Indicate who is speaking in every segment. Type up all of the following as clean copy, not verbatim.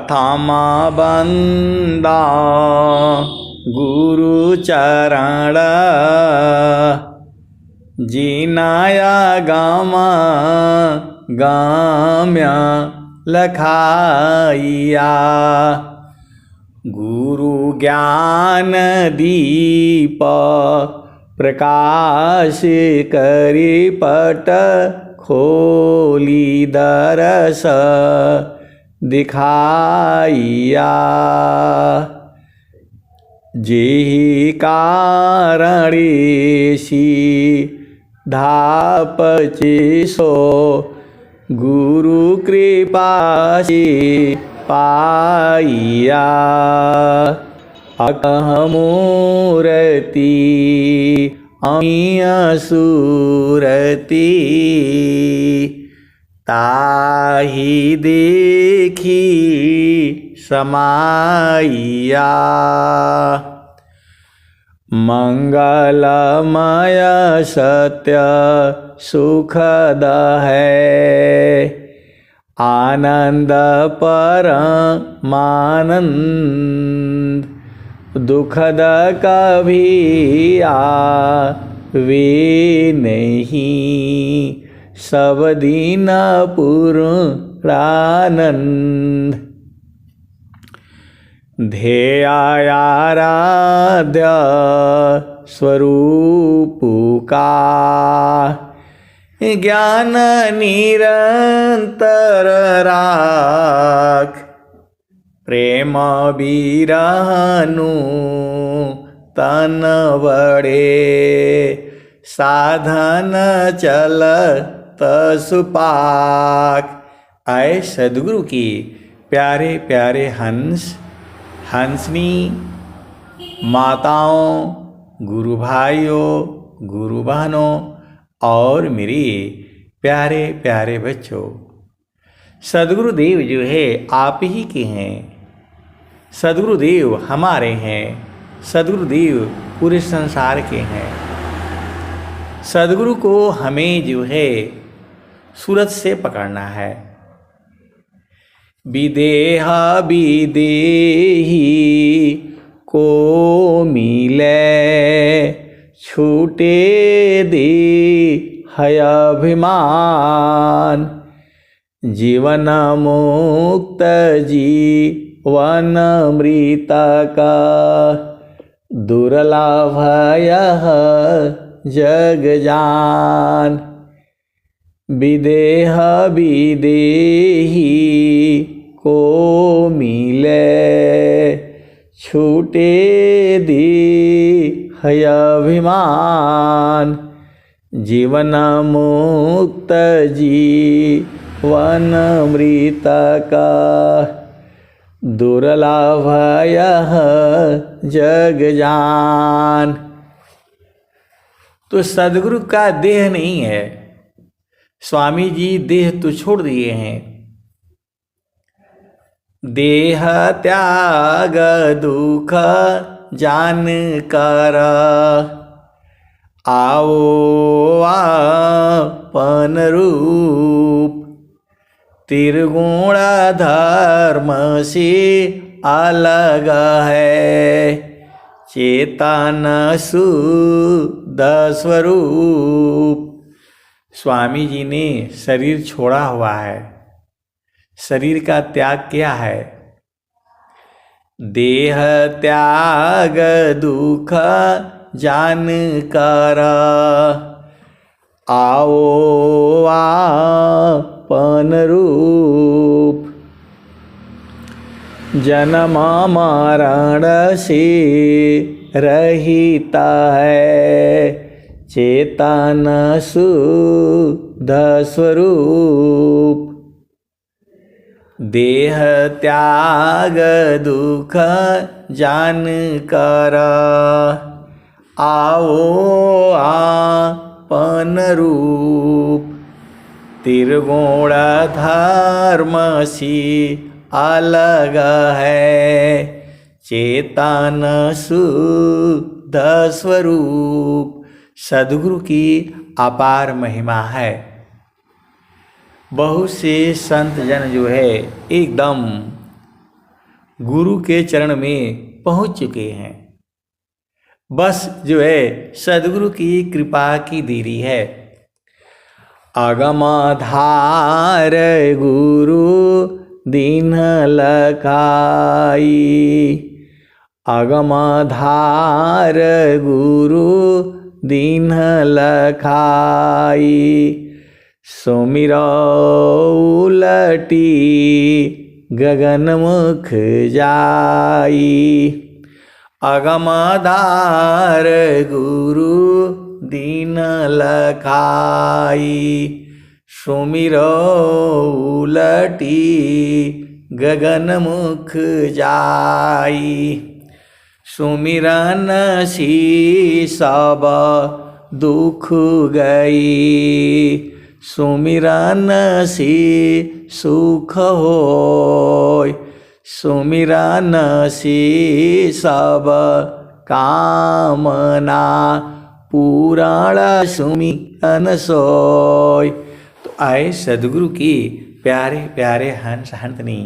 Speaker 1: प्रथम बंदा गुरु चरण जिनाया गामा गाम्य लखाइया। गुरु ज्ञान दीप प्रकाश करी पट खोली दरस दिखाइया। जेहि कारणेसी धापचिसो गुरु कृपा से पाइया। अकहमूरति अमियसुरति ताहि देखी समाइया। मंगलमय सत्य सुखद है आनंद परमानंद। दुखद कभी आवे नहीं सब दिन पूर्णानंद। ध्येयाराध्य स्वरूप का ज्ञान निरंतर राख। प्रेम बिरहनु तन बड़े साधन चलत सुपाक। आए सद्गुरु की प्यारे प्यारे हंस हंसनी माताओं, गुरु भाइयों, गुरु बहनों और मेरे प्यारे प्यारे बच्चों, सद्गुरुदेव जो है आप ही के हैं। सद्गुरुदेव हमारे हैं। सद्गुरुदेव पूरे संसार के हैं। सद्गुरु को हमें जो है सूरत से पकड़ना है। विदेह विदेही को मिले छूटे दे है अभिमान। जीवन मुक्त जीवन मृत का दुर्लभ यह जग जान। विदेह विदेही को मिले छूटे दी है अभिमान। जीवन मुक्त जीवन मृत का दुर्लभ यह जग जान। तो सद्गुरु का देह नहीं है। स्वामी जी देह तो छोड़ दिए हैं। देह त्याग दुख जान कर आओ आपन रूप। त्रिगुण धर्म से अलग है चेतन शुद्ध स्वरूप। स्वामी जी ने शरीर छोड़ा हुआ है। शरीर का त्याग किया है। देह त्याग दुख जान कर आओ आपन रूप। जन्म मरण से रहित है चेतन शुद्ध स्वरूप। देह त्याग दुख जान कर आओ आपन रूप। त्रिगुण धर्म से अलग है चेतन शुद्ध स्वरूप। सद्गुरु की अपार महिमा है। बहुत से संत जन जो है एकदम गुरु के चरण में पहुंच चुके हैं। बस जो है सदगुरु की कृपा की देरी है। अगमधार गुरु दीन लखाई, अगमधार गुरु दीन लखाई, सुमिरो उलटी गगन मुख जाई। अगमधार गुरु दीन लखाई, सुमिरो उलटी गगन मुख जाई। सुमिरन सी सब दुख गई, सुमिरन सी सुख होय, सुमिरन सी सब कामना पूरण सुमिरन सोय। तो आए सदगुरु की प्यारे प्यारे हंस हंसनी।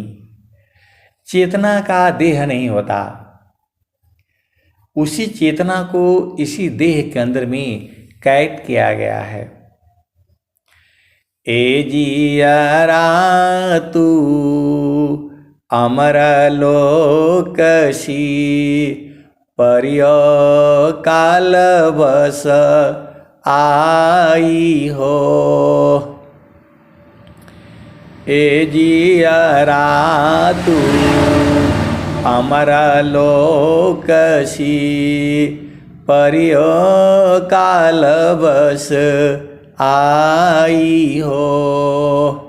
Speaker 1: चेतना का देह नहीं होता, उसी चेतना को इसी देह के अंदर में कैद किया गया है। ए जियरा तू अमर लोकसी, परियो काल बस आई हो। ए जियरा तू अमर लोकसी, परियो काल बस आई हो।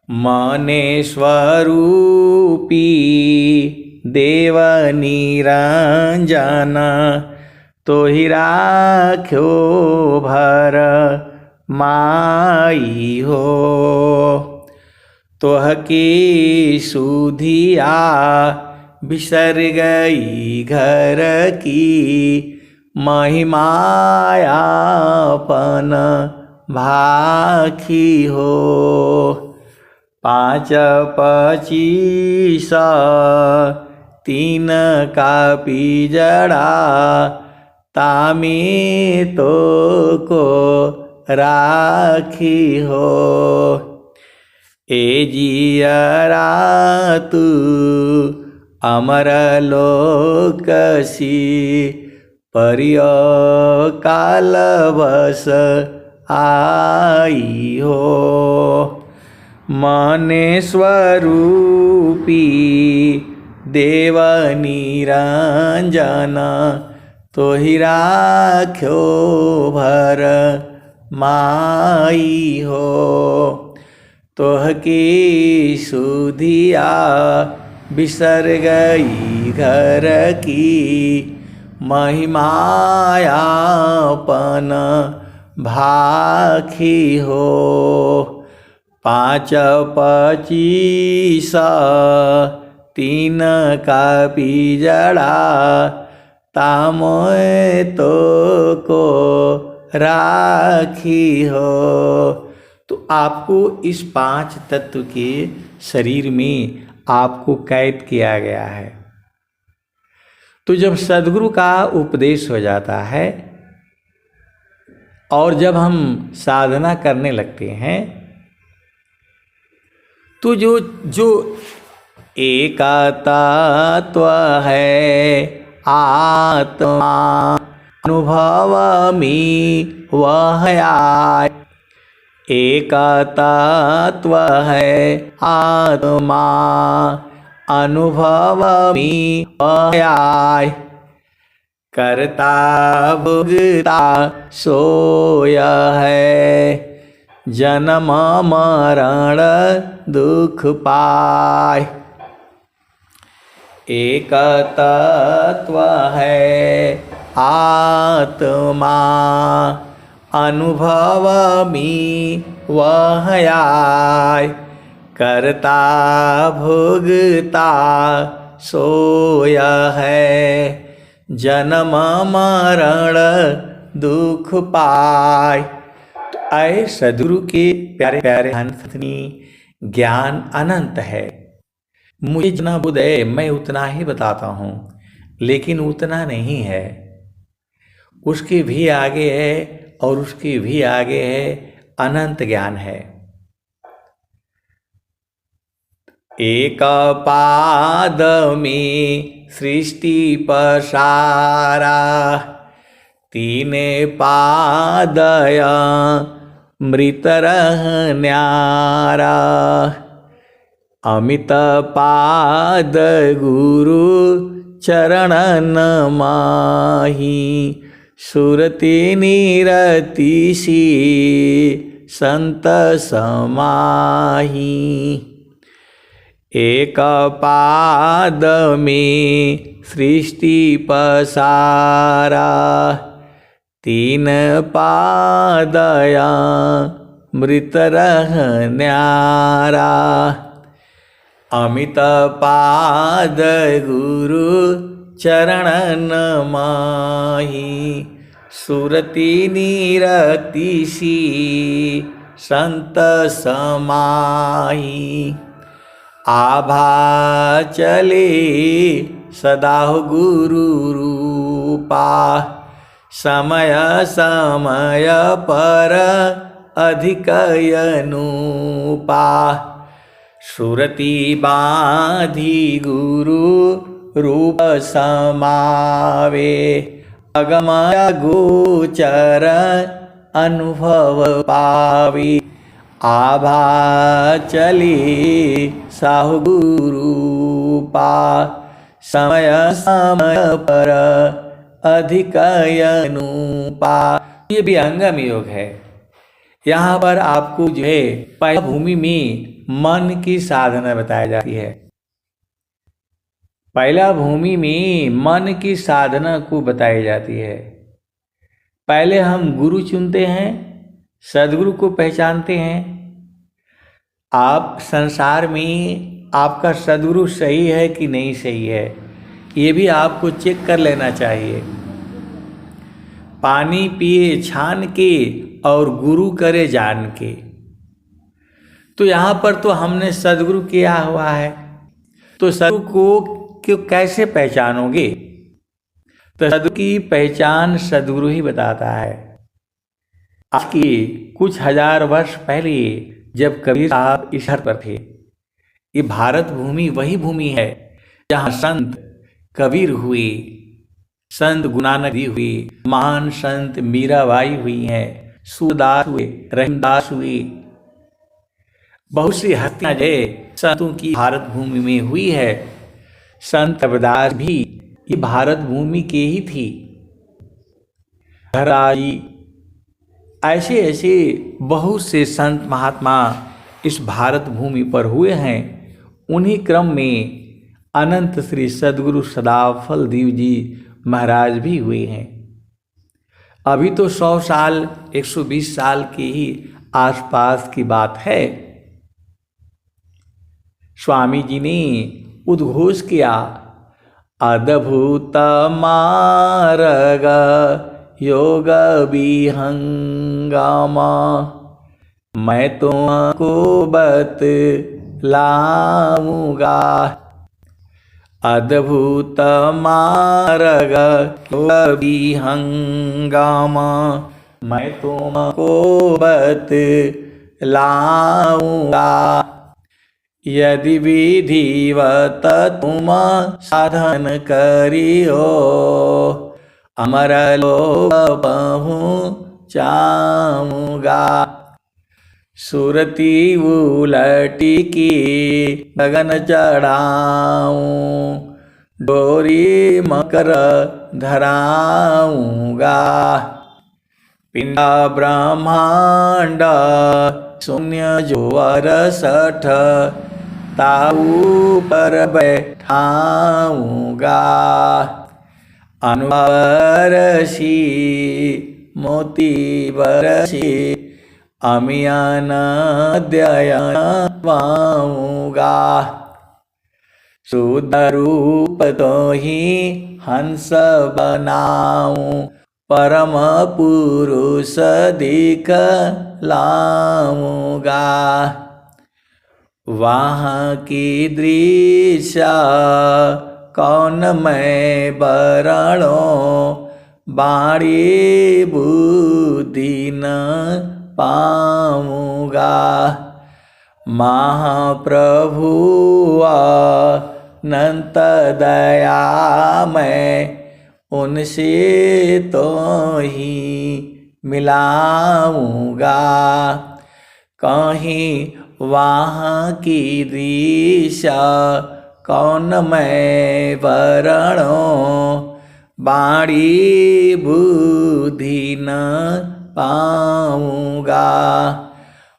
Speaker 1: मने स्वरूपी देव निरंजन, तो ही राख्यो भर माई हो। तोह की सुधिया बिसर गई घर की, महिमायापन भाखी हो। 5 25 3 का पिजड़ा, तामी तो को राखी हो। ए जियरा तू अमर लोकसी, परियो काल बस आई हो। मने स्वरूपी देव निरंजन, तो ही राख्यो भर माई हो। तोह की सुधिया बिसर गई घर की, महिमायापन भाखी हो। 5 25 3 का पिजड़ा, तामोय तो को राखी हो। तो आपको इस 5 तत्व के शरीर में आपको कैद किया गया है। तो जब सद्गुरु का उपदेश हो जाता है और जब हम साधना करने लगते हैं, तो जो एक तत्व है आत्मा, अनुभव में वह आए। एक तत्व है आत्मा, अनुभव में वह आए। करता भोगता सोय है, जन्म मरण दुख पाए। एक तत्व है आत्मा, अनुभव में वह आए। करता भोगता सोय है, जन्म मरण दुख पाए। तो आए सद्गुरु के प्यारे प्यारे हंसनी, ज्ञान अनंत है। मुझे जितना बुध है मैं उतना ही बताता हूँ, लेकिन उतना नहीं है, उसके भी आगे है और उसके भी आगे है, अनंत ज्ञान है। एक पाद में सृष्टि पसारा, तीन पादया मृत न्यारा, अमित पाद गुरु चरणन माही, सुरति निरति सी संत समाही। एक पाद में सृष्टि पसारा, तीन पादया मृत न्यारा, अमित पाद गुरु चरणन माही, सुरति निरति सी संत समाही। आभा चले सदा गुरु रूपा, समय समय पर अधिक अनुपा, सुरति बाधी गुरु रूप समावे, अगमय गोचर अनुभव पावे। आभा चली साहु गुरु पा, समय समय पर अधिक अनुपा। ये भी अंगम योग है। यहाँ पर आपको जो है पहला भूमि में मन की साधना बताई जाती है। पहला भूमि में मन की साधना को बताई जाती है। पहले हम गुरु चुनते हैं, सदगुरु को पहचानते हैं। आप संसार में आपका सदगुरु सही है कि नहीं सही है, ये भी आपको चेक कर लेना चाहिए। पानी पिए छान के और गुरु करे जान के। तो यहाँ पर तो हमने सदगुरु किया हुआ है, तो सदगुरु को क्यों कैसे पहचानोगे? तो सदगुरु की पहचान सदगुरु ही बताता है। आज की कुछ हजार वर्ष पहले जब कबीर साहब इस धरती पर थे, ये भारत भूमि वही भूमि है जहाँ संत कबीर हुए, संत गुरु नानक जी हुए, महान संत मीराबाई हुई हैं, सूरदास हुए, रहीमदास हुए। बहुत सी हत्या जय संतों की भारत भूमि में हुई है। संत रविदास भी ये भारत भूमि के ही थी। धराई ऐसे ऐसे बहुत से संत महात्मा इस भारत भूमि पर हुए हैं। उन्हीं क्रम में अनंत श्री सद्गुरु सदाफल देव जी महाराज भी हुए हैं। अभी तो 100 साल 120 साल के ही आसपास की बात है। स्वामी जी ने उद्घोष किया, अद्भुत मार्ग योग विहंगमा, मैं तुमको बतलाऊंगा। अद्भुत मार्ग योग विहंगमा, मैं तुमको बतलाऊंगा। यदि विधिवत तुम साधन करियो, अमर लोक पहुँचाऊंगा। सुरती उलटी की गगन चढ़ाऊं, डोरी मकर धराऊंगा। पिंडा ब्रह्मांड शून्य जो 68, ताऊ पर बैठाऊंगा। अनवरसी मोती बरसी, अमियान दयन पाऊंगा। शुद्ध रूप तो ही हंस बनाऊं, परम पुरुष दिखलाऊंगा। वहाँ की दृश्य कौन मैं बरणो, बाणी बुद्धि न पाऊँगा। महाप्रभु अनंत दया मैं उनसे तो ही मिलाऊँगा। कहीं वहाँ की दिशा कौन मैं वरणो, बाणी बुद्धि न पाऊँगा।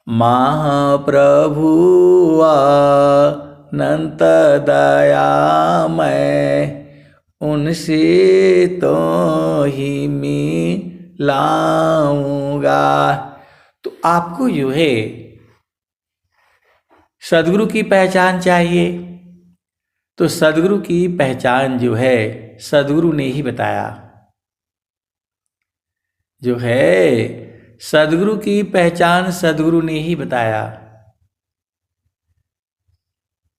Speaker 1: महाप्रभु अनंत दया मैं उनसे तो ही मिलाऊँगा। तो आपको जो है सद्गुरु की पहचान चाहिए, तो सद्गुरु की पहचान जो है सद्गुरु ने ही बताया। जो है सद्गुरु की पहचान सद्गुरु ने ही बताया।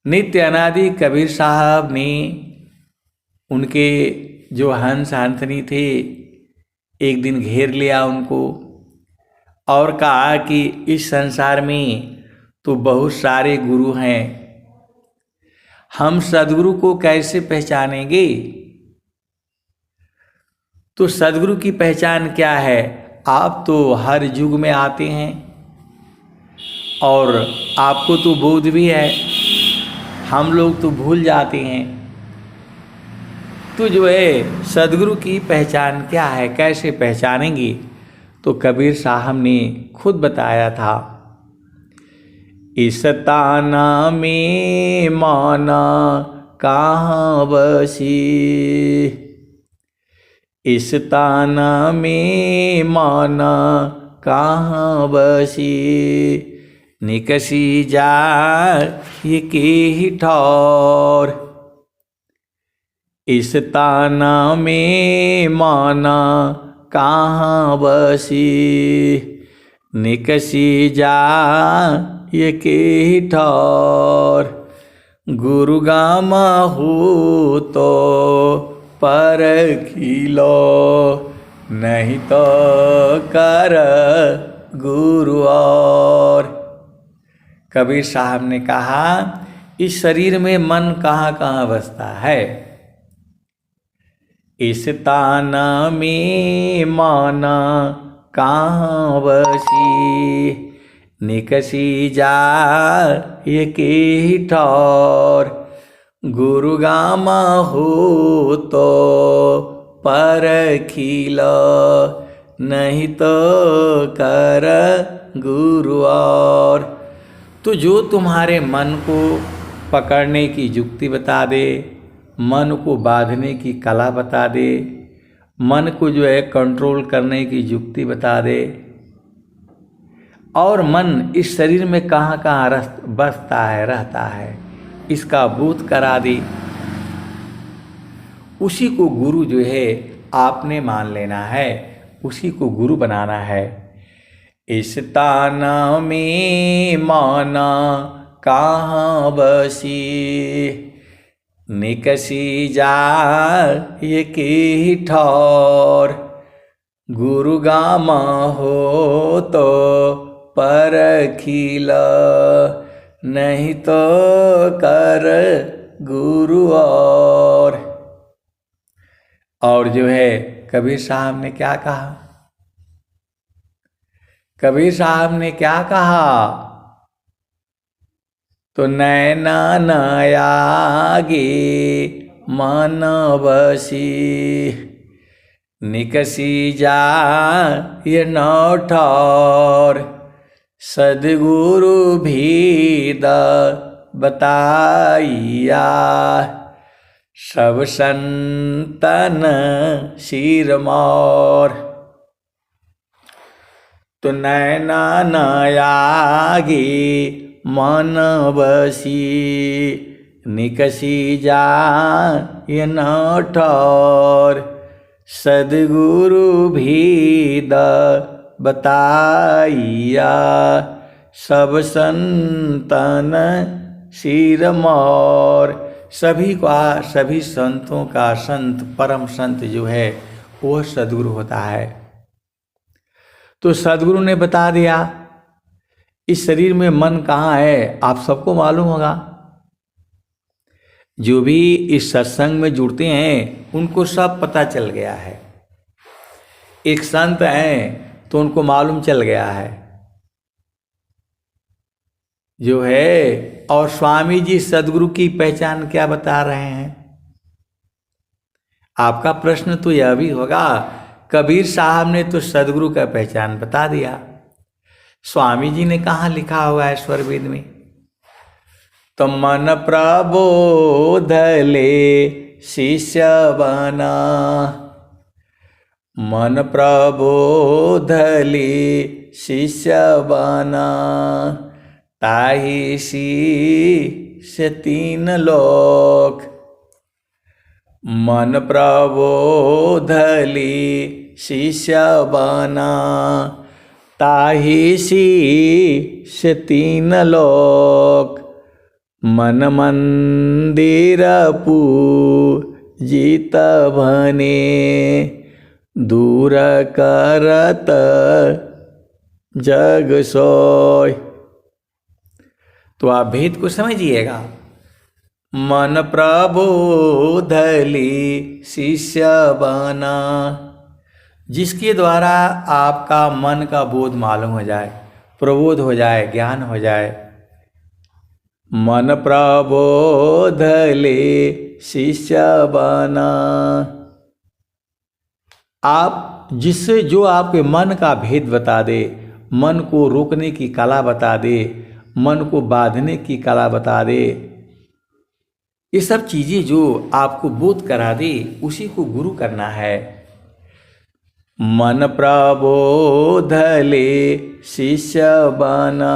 Speaker 1: नित्य अनादि कबीर साहब ने उनके जो हंस हंसनी थे एक दिन घेर लिया उनको और कहा कि इस संसार में तो बहुत सारे गुरु हैं, हम सद्गुरु को कैसे पहचानेंगे। तो सद्गुरु की पहचान क्या है। आप तो हर युग में आते हैं और आपको तो बोध भी है, हम लोग तो भूल जाते हैं। तो जो है सद्गुरु की पहचान क्या है, कैसे पहचानेंगे। तो कबीर साहब ने खुद बताया था, इस ताना में माना कहाँ बसी, इस ताना में माना कहाँ बसी, निकसी जा ये के ही ठौर। इस ताना में माना कहाँ बसी, निकसी जा ये के ही ठौर। गुरु गामा हो तो पर खिलो, नहीं तो कर गुरु और। कबीर साहब ने कहा इस शरीर में मन कहाँ कहाँ बसता है। इस ताना में माना कहाँ बसी, निकसी जा ये के ही ठौर। गुरु गामा हो तो पर खिलो, नहीं तो कर गुरु और। तो जो तुम्हारे मन को पकड़ने की युक्ति बता दे, मन को बांधने की कला बता दे, मन को जो है कंट्रोल करने की युक्ति बता दे, और मन इस शरीर में कहाँ कहाँ बसता है रहता है इसका बोध करा दे, उसी को गुरु जो है आपने मान लेना है, उसी को गुरु बनाना है। इस ताना में माना कहाँ बसी, निकसी जा ये के ही ठौर। गुरु गामा हो तो पर खिला, नहीं तो कर गुरु और जो है कबीर साहब ने क्या कहा। कबीर साहब ने क्या कहा, तो नैना नयागे मन बसी, निकसी जा ये नौ ठौर। सद्गुरु भी बताइया, सब संतन सिर मोर। तो नैना नयागे मन बसी, निकसी जा ये नौ ठौर। सद्गुरु भी बताइया, सब संतन सिर मोर। सभी संतों का संत, परम संत जो है वह सद्गुरु होता है। तो सद्गुरु ने बता दिया इस शरीर में मन कहाँ है, आप सबको मालूम होगा। जो भी इस सत्संग में जुड़ते हैं उनको सब पता चल गया है। एक संत हैं तो उनको मालूम चल गया है जो है। और स्वामी जी सद्गुरु की पहचान क्या बता रहे हैं? आपका प्रश्न तो यह भी होगा, कबीर साहब ने तो सद्गुरु का पहचान बता दिया, स्वामी जी ने कहाँ लिखा हुआ है स्वर वेद में? तो मन प्रबोध ले शिष्य बना, मन प्रबोध ले शिष्य बना, ताहि शीश तीन लोक। मन प्रबोध ले शिष्य बना, ताहि शीश तीन लोक। मन मंदिर पूजित भने, दूर करत जग सोय। तो आप भेद को समझिएगा। मन प्रबोध ले शिष्य बना, जिसके द्वारा आपका मन का बोध मालूम हो जाए, प्रबोध हो जाए, ज्ञान हो जाए। मन प्रबोध ले शिष्य बना, आप जिससे जो आपके मन का भेद बता दे, मन को रोकने की कला बता दे, मन को बांधने की कला बता दे, ये सब चीजें जो आपको बोध करा दे उसी को गुरु करना है। मन प्रबोध ले शिष्य बना,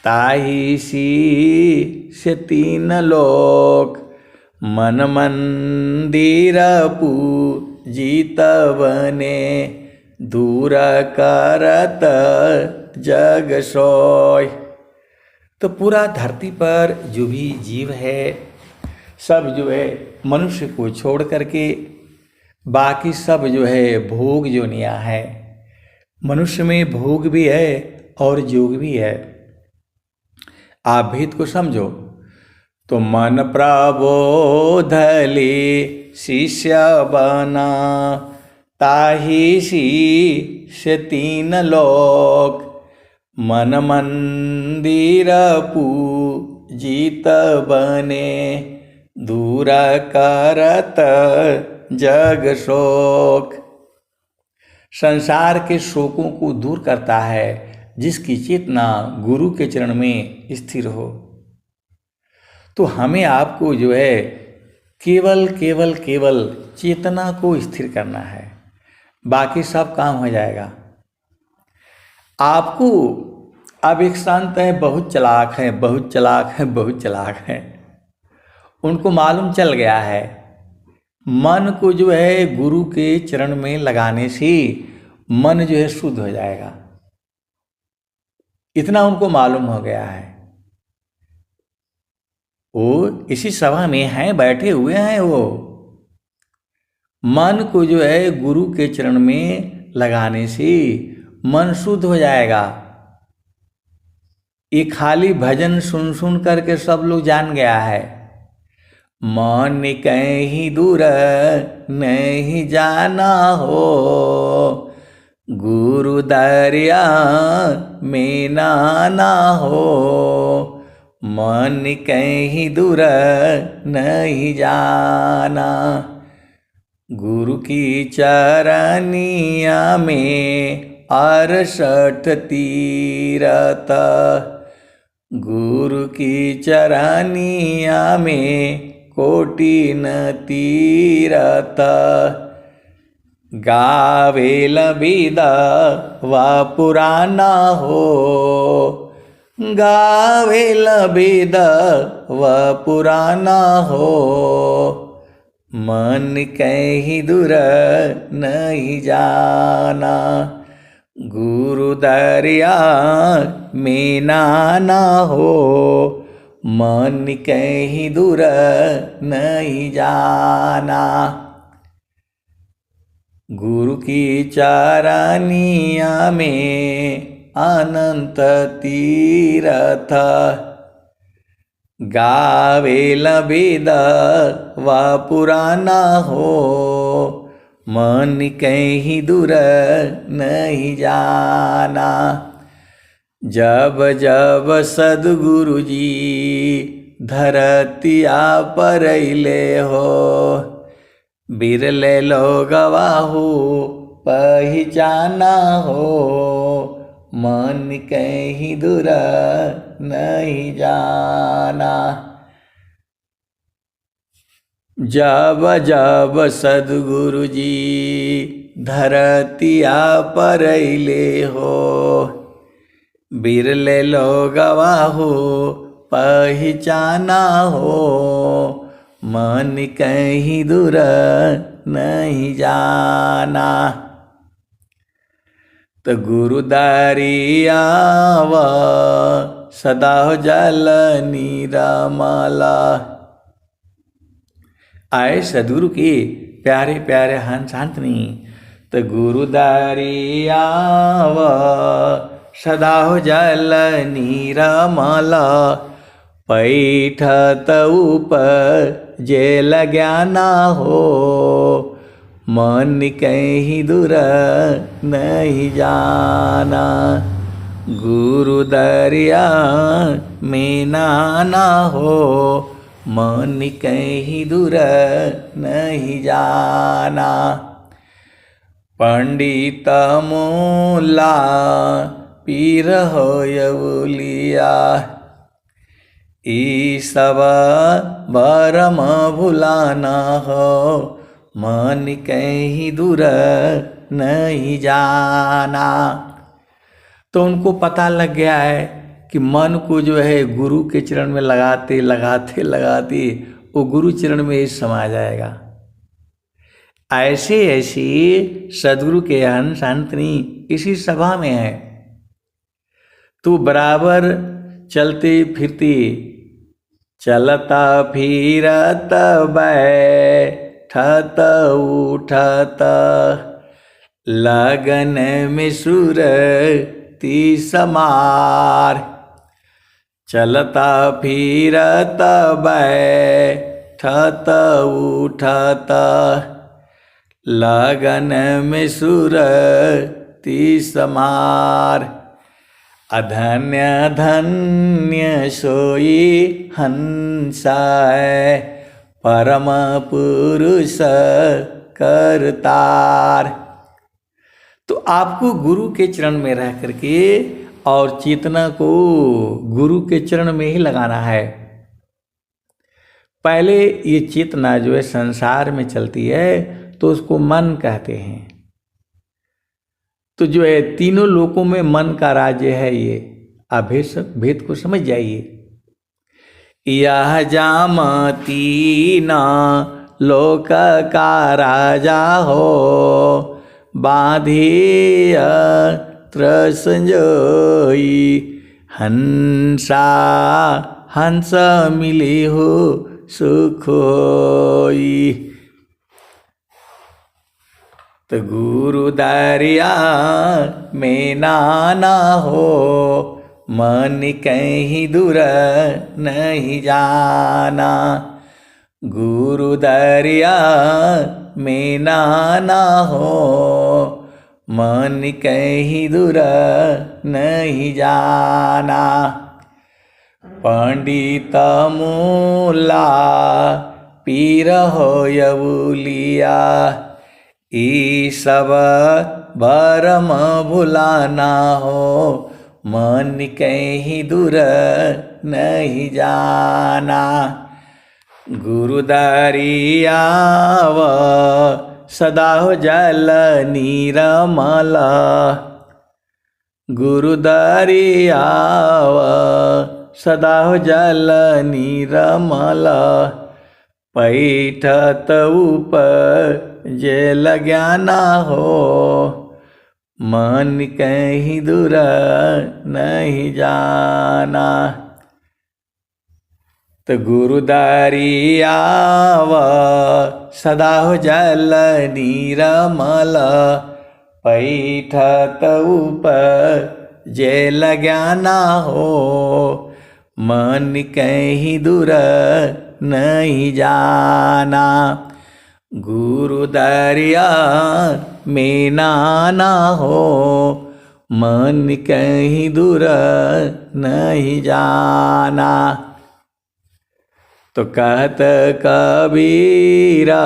Speaker 1: ताहि शीश तीन लोक। मन मंदिर पूजित बने, दूर करत जग सोय। तो पूरा धरती पर जो भी जीव है सब जो है मनुष्य को छोड़ करके बाकी सब जो है भोग जोनिया है। मनुष्य में भोग भी है और जोग भी है। आप भेद को समझो। तो मन प्रबोध ले शिष्य बना, ताहि शीश तीन लोक। मन मंदिर पूजित बने, दूर करत जग शोक। संसार के शोकों को दूर करता है जिसकी चेतना गुरु के चरण में स्थिर हो। तो हमें आपको जो है केवल केवल केवल चेतना को स्थिर करना है, बाकी सब काम हो जाएगा। आपको अब एक संत है, बहुत चलाक है, बहुत चलाक है, बहुत चलाक है। उनको मालूम चल गया है मन को जो है गुरु के चरण में लगाने से मन जो है शुद्ध हो जाएगा। इतना उनको मालूम हो गया है। वो इसी सभा में हैं, बैठे हुए हैं। वो मन को जो है गुरु के चरण में लगाने से मन शुद्ध हो जाएगा। ये खाली भजन सुन सुन करके सब लोग जान गया है। मन कहीं दूर नहीं जाना हो, गुरु दरिया में नाना हो। मन कहीं दूर नहीं जाना, गुरु की चरनिया में 68 तीरथ। गुरु की चरनिया में कोटि न तीरथ। गावेल विदा व पुराना हो, गावेल विदा व पुराना हो। मन कहीं दूर नहीं जाना, गुरु दरिया में नाना हो। मन कहीं दूर नहीं जाना। गुरु की चरनिया में अनंत तीरथ, गावेल वेद व पुराना हो, मन कहीं दूर नहीं जाना। जब जब सद्गुरु जी धरतिया पर अइले हो, बिरले लोगवा हो पहचाना हो, मन कहीं दूर नहीं जाना। जब जब सद्गुरु जी धरतिया पर अइले हो, बिरले लोगवा हो पहचाना हो, मन कहीं दूर नहीं जाना। तो गुरु दरियाव सदा हो जल निरमला। आए सद्गुरु के प्यारे प्यारे हंस हंतनी। तो गुरु दरियाव सदा हो जल निरमला, पैठत ऊपर जेल ज्ञाना हो, मन कहीं दूर नहीं जाना। गुरु दरिया में नाना हो, मन कहीं दूर नहीं जाना। पंडित मूला पीर हो यवलिया, ई सब भरम भुलाना हो, मन कहीं दूर नहीं जाना। तो उनको पता लग गया है कि मन को जो है गुरु के चरण में लगाते लगाते लगाते वो गुरु चरण में ही समा जाएगा। ऐसे ऐसे सद्गुरु के हंस हंतनी इसी सभा में है। तो बराबर चलते फिरते, चलता फिरत बैठत उठत, लगन में सुरती समार। चलता फिरत बैठत उठत, लगन में सुरती समार। अधन्य धन्य सोई हंसा है, परम पुरुष करतार। तो आपको गुरु के चरण में रह करके और चेतना को गुरु के चरण में ही लगाना है। पहले ये चेतना जो है संसार में चलती है तो उसको मन कहते हैं। तो जो है तीनों लोकों में मन का राज्य है। ये आप भेद को समझ जाइए। यह जामती न लोक का राजा हो, बाधिय संजोई। हंसा हंस मिली हो सुख होई। तो गुरु दरिया में नाना हो, मन कहीं दूर नहीं जाना। गुरु दरिया में नाना हो, मन कहीं दूर नहीं जाना। पंडित मूला पीर हो यवलिया, ई सब भरम भुलाना हो, मन कहीं दूर नहीं जाना। गुरु दरियाव सदा हो जल निरमला। गुरु दरियाव सदा हो जल निरमला, पैठत ऊपर जेल ज्ञाना हो, मन कहीं दूर नहीं जाना। तो गुरु दरियाव सदा हो जल नीरमल, पैठत ऊपर जेल ज्ञाना हो, मन कहीं दूर नहीं जाना। गुरु दरिया में नाना हो, मन कहीं दूर नहीं जाना। तो कहत कबीरा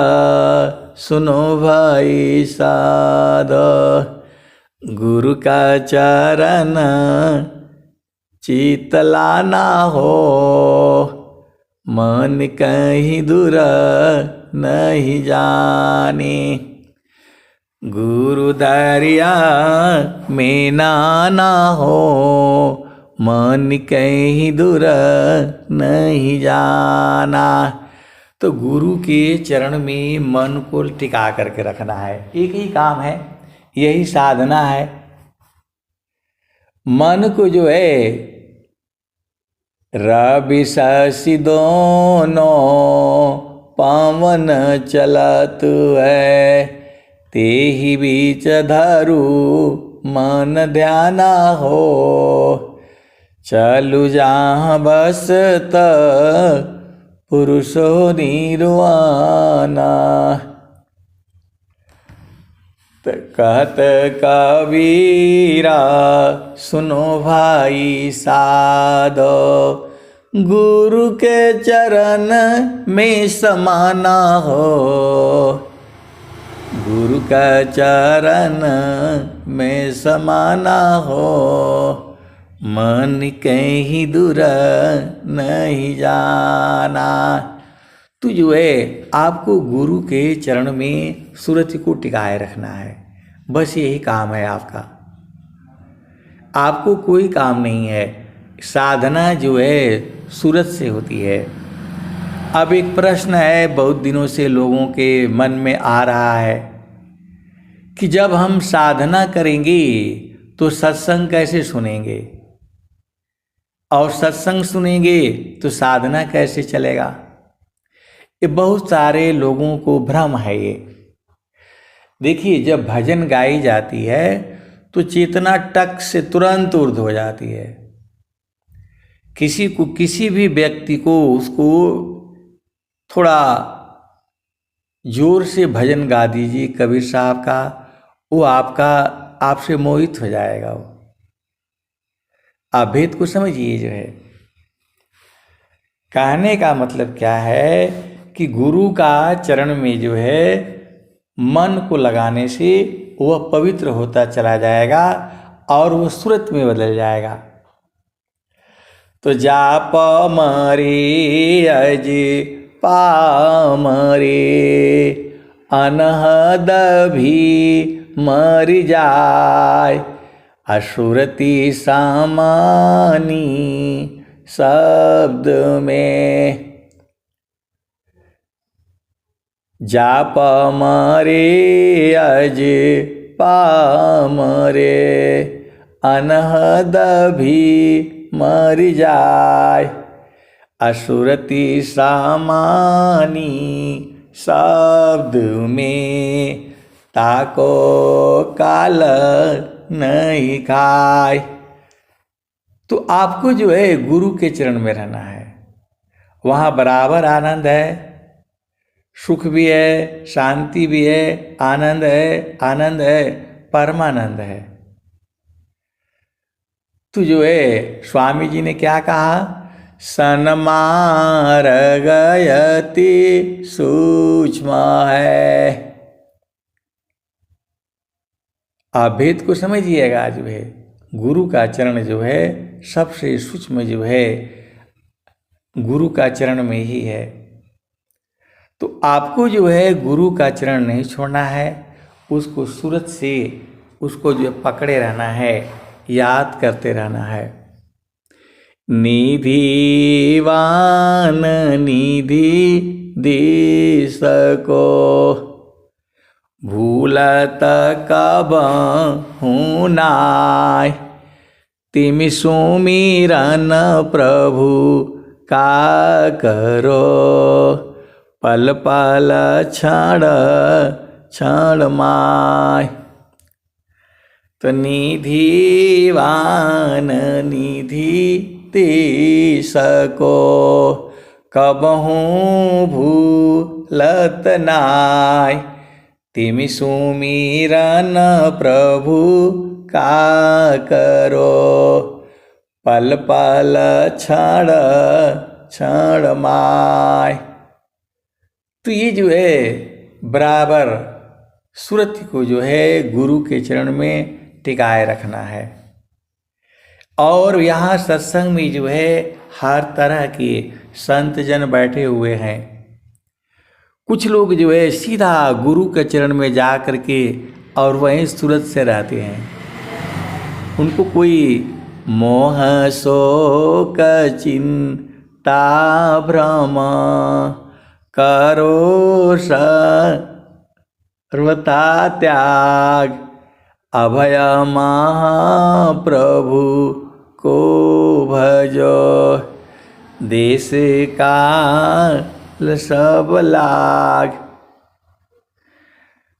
Speaker 1: सुनो भाई साध, गुरु का चरण चित लाना हो, मन कहीं दूर नहीं जाने। गुरु दरिया में नाना हो, मन कहीं दूर नहीं जाना। तो गुरु के चरण में मन को टिका करके रखना है, एक ही काम है, यही साधना है। मन को जो है रवि शशि दोनों पावन चलत है, ते ही बीच धरु मन ध्याना हो, चलु जहाँ बसत पुरुषो निर्वाणा। कहत कबीरा सुनो भाई साध, गुरु के चरण में समाना हो, गुरु का चरण में समाना हो, मन कहीं दूर नहीं जाना। तो जो है आपको गुरु के चरण में सूरज को टिकाए रखना है, बस यही काम है आपका, आपको कोई काम नहीं है। साधना जो है सूरज से होती है। अब एक प्रश्न है बहुत दिनों से लोगों के मन में आ रहा है कि जब हम साधना करेंगे तो सत्संग कैसे सुनेंगे, और सत्संग सुनेंगे तो साधना कैसे चलेगा। ये बहुत सारे लोगों को भ्रम है ये। देखिए, जब भजन गाई जाती है तो चेतना टक से तुरंत ऊर्ध्व हो जाती है। किसी को, किसी भी व्यक्ति को उसको थोड़ा जोर से भजन गा दीजिए कबीर साहब का, वो आपसे मोहित हो जाएगा। वो आप भेद को समझिए। जो है कहने का मतलब क्या है कि गुरु का चरण में जो है मन को लगाने से वह पवित्र होता चला जाएगा और वो सूरत में बदल जाएगा। तो जाप मरे अज पामरे, अनहद भी मर जाय, असुरति सामानी शब्द में। जाप मरे अज पामरे, अनहद भी मर जाय, असुरति सामानी शब्द में। ताको काल नहीं खाए। तो आपको जो है गुरु के चरण में रहना है, वहाँ बराबर आनंद है, सुख भी है, शांति भी है, आनंद है, परमानंद है। तो जो है स्वामी जी ने क्या कहा, सन्मार गयति सूक्ष्म है। आप भेद को समझिएगा। जो है गुरु का चरण जो है सबसे सूक्ष्म जो है गुरु का चरण में ही है। तो आपको जो है गुरु का चरण नहीं छोड़ना है, उसको सूरत से उसको जो पकड़े रहना है, याद करते रहना है। निधिवान निधि दे सको, भूलत कब हूँ नाय, तिमि सुमिरन प्रभु का करो, पल पल क्षण क्षण माय। तो निधिवान निधि ते सको, कबहूँ भूलत नाय। तिमि सुमिरन प्रभु का करो, पल पल क्षण क्षण माय। तो ये जो है बराबर सुरति को जो है गुरु के चरण में टिकाए रखना है। और यहाँ सत्संग में जो है हर तरह के संत जन बैठे हुए हैं। कुछ लोग जो है सीधा गुरु के चरण में जा कर के और वहीं सूरत से रहते हैं। उनको कोई मोह शोक चिंता भ्रम करो सर्वथा त्याग, अभय महाप्रभु को भजो, देश काल सब लाग।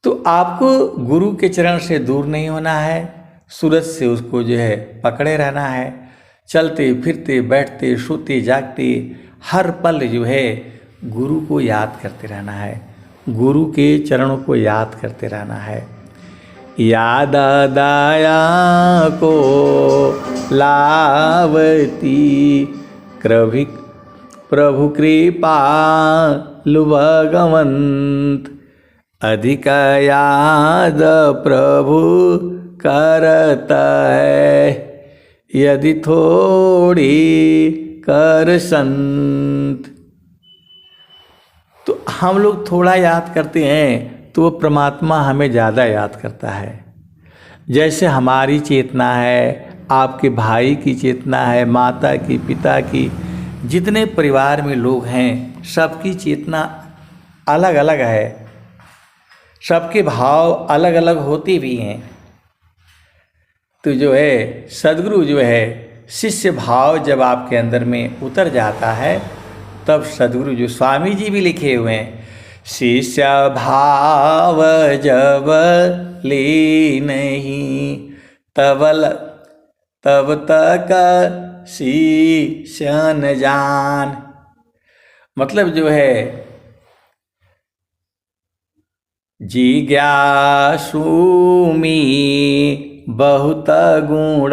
Speaker 1: तो आपको गुरु के चरण से दूर नहीं होना है, सूरत से उसको जो है पकड़े रहना है। चलते फिरते बैठते सोते जागते हर पल जो है गुरु को याद करते रहना है, गुरु के चरणों को याद करते रहना है। याद दया को लावती कृभि प्रभु कृपा भगवंत, अधिक याद प्रभु करता है, यदि थोड़ी कर संत। तो हम लोग थोड़ा याद करते हैं तो वो परमात्मा हमें ज़्यादा याद करता है। जैसे हमारी चेतना है, आपके भाई की चेतना है, माता की, पिता की, जितने परिवार में लोग हैं सबकी चेतना अलग अलग है, सबके भाव अलग अलग होते भी हैं। तो जो है सद्गुरु जो है शिष्य भाव जब आपके अंदर में उतर जाता है तब सद्गुरु जो स्वामी जी भी लिखे हुए हैं, शिष्य भाव जब ले नहीं तब तक शिष्य न जान। मतलब जो है जिज्ञासु में बहुत गुण,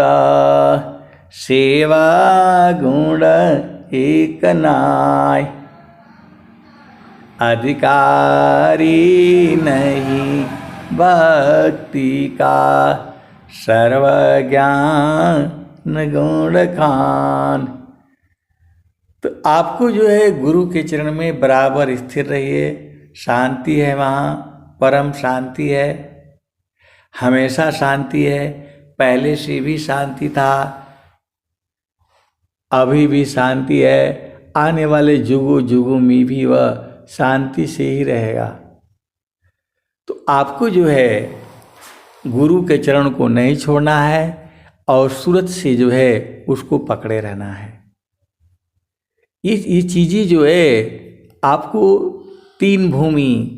Speaker 1: सेवा गुण एक नाय, अधिकारी नहीं भक्ति का, सर्वज्ञान गुण खान। तो आपको जो है गुरु के चरण में बराबर स्थिर रहिए, शांति है, वहाँ परम शांति है, हमेशा शांति है, पहले से भी शांति था, अभी भी शांति है, आने वाले जुगों जुगों में भी वह शांति से ही रहेगा। तो आपको जो है गुरु के चरण को नहीं छोड़ना है और सूरत से जो है उसको पकड़े रहना है। ये चीज़ें जो है आपको तीन भूमि,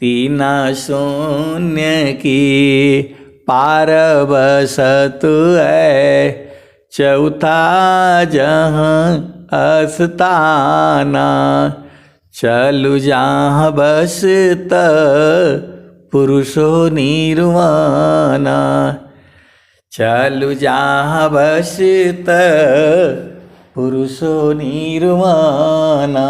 Speaker 1: तीन शून्य की पार बसत है, चौथा जहाँ अस्ताना, चलु जहाँ बसत पुरुषो निर्वाणा, चलु जहाँ बसत पुरुषो निर्वाणा।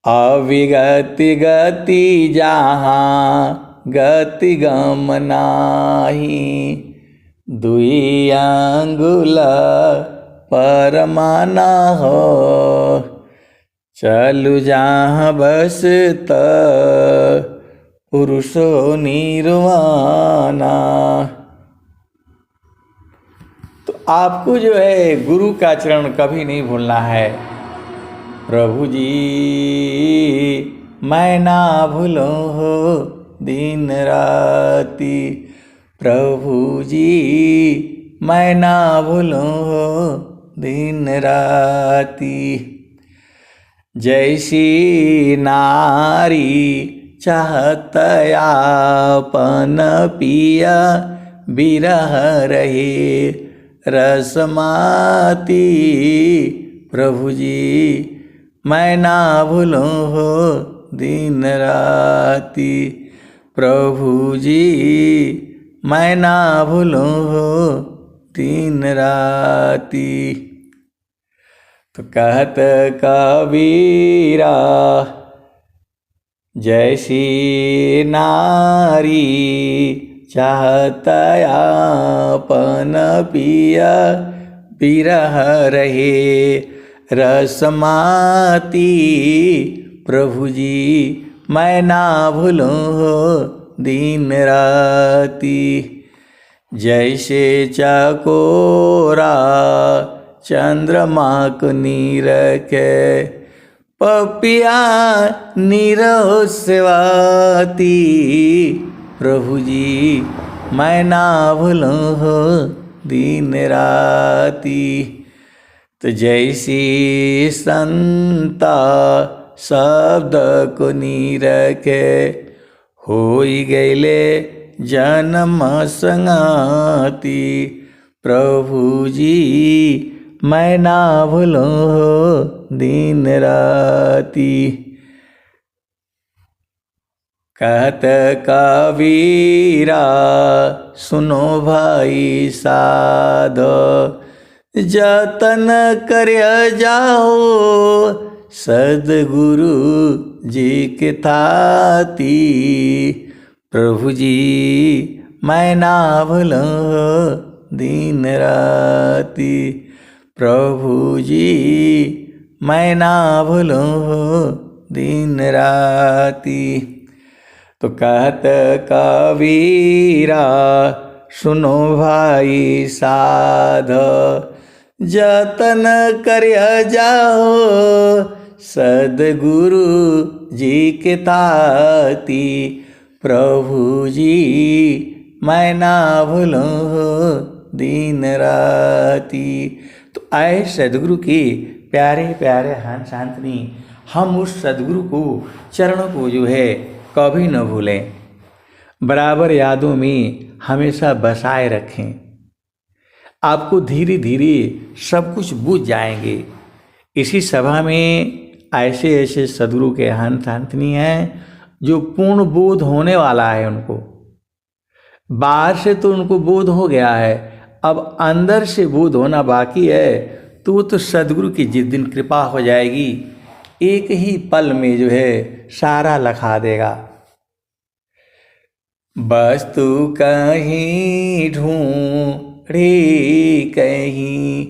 Speaker 1: अविगति गति जहाँ गति गम नाही, दुई अंगुल परमाना हो, चलु जहाँ बसत पुरुषो निर्वाणा। तो आपको जो है गुरु का चरण कभी नहीं भूलना है। प्रभु जी मैं ना भूलो हो दिन राती, प्रभु जी मैं ना भूलो हो दिन राती। जैसी नारी चाहत आपन पिया बिरह रहे रसमाती। प्रभु जी मैं ना भूलूं हो दिन राती। प्रभु जी मैं ना भूलूं हो दिन राती। तो कहत कबीरा जैसी नारी चाहत आपन पिया बिरह रहे रसमाती। प्रभु जी मैं ना भूलूं हो दिन राती। जैसे चकोरा चंद्रमा को नीरखे पपिया नीरव सेवाती। प्रभु जी मैं ना भूलूं हो दिन राती। तो जैसी संता शब्द को नीरखे होई गैले जन्म संगाती। प्रभु जी मैं ना भूलूं हो दिन राती। कहत कबीरा सुनो भाई साध जतन कर जाओ सद्गुरु जी के थाती। प्रभु जी मैं ना भूलूं हो दिन राती। प्रभु जी मैं ना भूलूं हो दिन राती। तो कहत कबीरा सुनो भाई साध जतन कर जाओ सद्गुरु जी के ताती। प्रभु जी मैं ना भूलूं हो दिन राती। तो आए सद्गुरु के प्यारे प्यारे हंस शांतनी, हम उस सद्गुरु को चरणों को जो है कभी न भूलें, बराबर यादों में हमेशा बसाए रखें। आपको धीरे धीरे सब कुछ बूझ जाएंगे। इसी सभा में ऐसे ऐसे सद्गुरु के हंस शांतनी हैं जो पूर्ण बोध होने वाला है उनको। बाहर से तो उनको बोध हो गया है, अब अंदर से बोध होना बाकी है। तो वो तो सद्गुरु की जिस दिन कृपा हो जाएगी एक ही पल में जो है सारा लखा देगा। वस्तु कहीं ढूंढे कहीं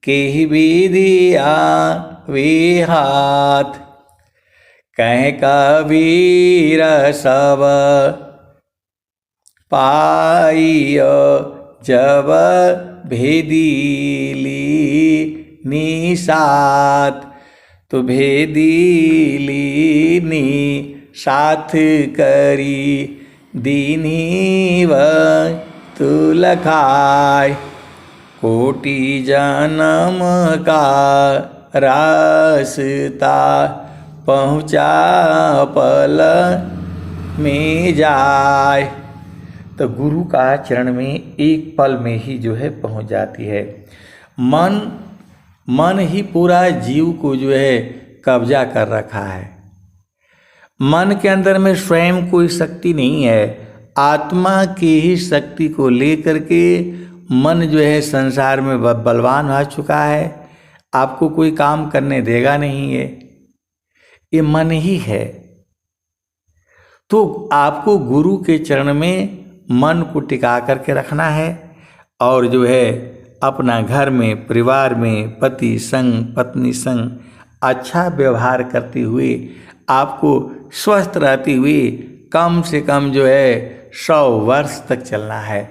Speaker 1: के विधिया वे हाथ। कह कबीर सब पाइयो जब भेदीली निसात। तो भेदीली नी साथ करी दीनी व तू लखाय। कोटि जन्म का रास्ता पहुँचा पल में जाए। तो गुरु का चरण में एक पल में ही जो है पहुँच जाती है। मन ही पूरा जीव को जो है कब्जा कर रखा है। मन के अंदर में स्वयं कोई शक्ति नहीं है। आत्मा की ही शक्ति को लेकर के मन जो है संसार में बलवान हो चुका है। आपको कोई काम करने देगा नहीं है, ये मन ही है। तो आपको गुरु के चरण में मन को टिका करके रखना है और जो है अपना घर में परिवार में पति संग पत्नी संग अच्छा व्यवहार करते हुए आपको स्वस्थ रहते हुए कम से कम जो है 100 वर्ष तक चलना है।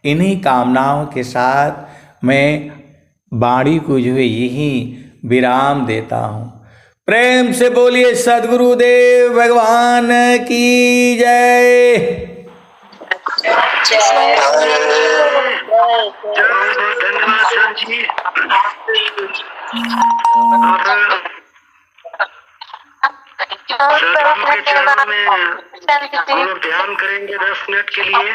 Speaker 1: इन्हीं कामनाओं के साथ मैं वाणी को जो है यही विराम देता हूँ। प्रेम से बोलिए सद्गुरुदेव भगवान की जय।
Speaker 2: जय धन्यवाद सर जी। सदगुरु के चरणों में हम लोग ध्यान करेंगे 10 मिनट के लिए।